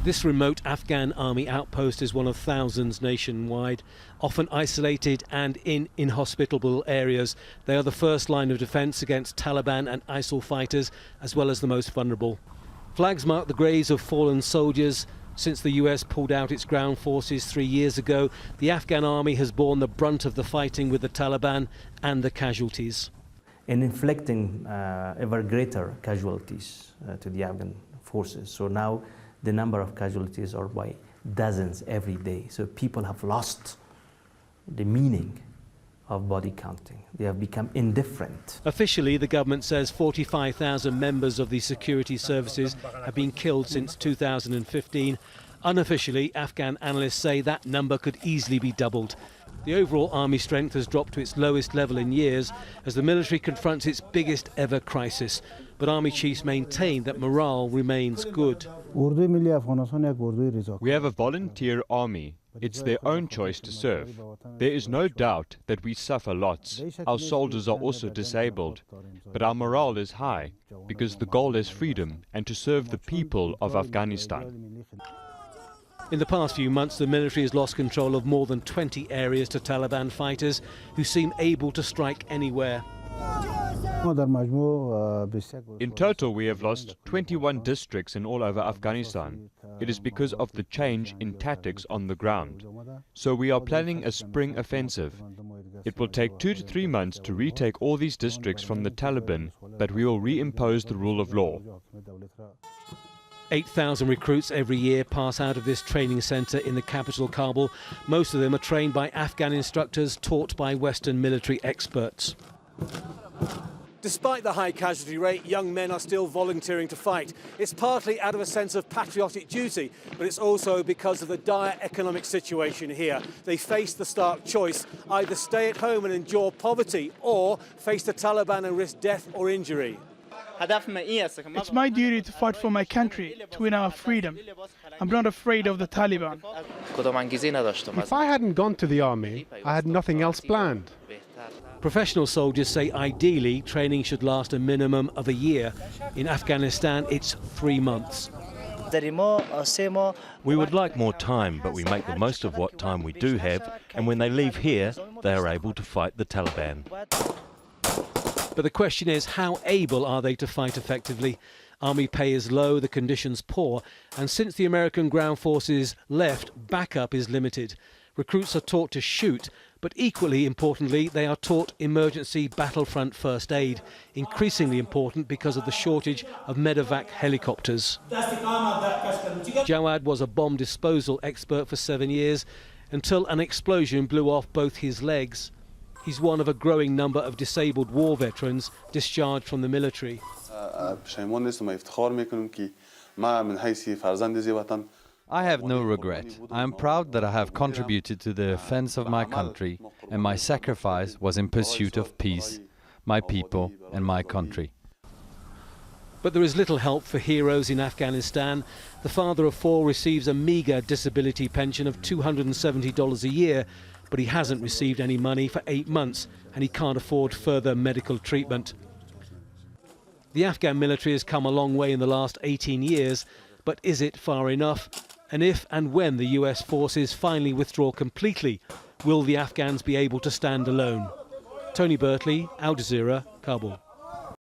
This remote Afghan army outpost is one of thousands nationwide, often isolated and in inhospitable areas. They are the first line of defence against Taliban and ISIL fighters, as well as the most vulnerable. Flags mark the graves of fallen soldiers. Since the US pulled out its ground forces 3 years ago, the Afghan army has borne the brunt of the fighting with the Taliban and the casualties. In inflicting ever greater casualties to the Afghan forces. So now the number of casualties are by dozens every day. So people have lost the meaning of body counting. They have become indifferent. Officially, the government says 45,000 members of the security services have been killed since 2015. Unofficially, Afghan analysts say that number could easily be doubled. The overall army strength has dropped to its lowest level in years as the military confronts its biggest ever crisis. But army chiefs maintain that morale remains good. We have a volunteer army. It's their own choice to serve. There is no doubt that we suffer lots. Our soldiers are also disabled. But our morale is high because the goal is freedom and to serve the people of Afghanistan. In the past few months, the military has lost control of more than 20 areas to Taliban fighters who seem able to strike anywhere. In total, we have lost 21 districts in all over Afghanistan. It is because of the change in tactics on the ground. So we are planning a spring offensive. It will take 2 to 3 months to retake all these districts from the Taliban, but we will reimpose the rule of law. 8,000 recruits every year pass out of this training centre in the capital, Kabul. Most of them are trained by Afghan instructors taught by Western military experts. Despite the high casualty rate, young men are still volunteering to fight. It's partly out of a sense of patriotic duty, but it's also because of the dire economic situation here. They face the stark choice, either stay at home and endure poverty or face the Taliban and risk death or injury. It's my duty to fight for my country, to win our freedom. I'm not afraid of the Taliban. If I hadn't gone to the army, I had nothing else planned. Professional soldiers say ideally training should last a minimum of a year. In Afghanistan, it's 3 months. We would like more time, but we make the most of what time we do have, and when they leave here, they are able to fight the Taliban. But the question is, how able are they to fight effectively? Army pay is low, the conditions poor, and since the American ground forces left, backup is limited. Recruits are taught to shoot, but equally importantly, they are taught emergency battlefront first aid, increasingly important because of the shortage of medevac helicopters. Jawad was a bomb disposal expert for 7 years until an explosion blew off both his legs. He's one of a growing number of disabled war veterans discharged from the military. I have no regret. I am proud that I have contributed to the defense of my country, and my sacrifice was in pursuit of peace, my people and my country. But there is little help for heroes in Afghanistan. The father of 4 receives a meagre disability pension of $270 a year, but he hasn't received any money for 8 months and he can't afford further medical treatment. The Afghan military has come a long way in the last 18 years, but is it far enough? And if and when the US forces finally withdraw completely, will the Afghans be able to stand alone? Tony Birtley, Al Jazeera, Kabul.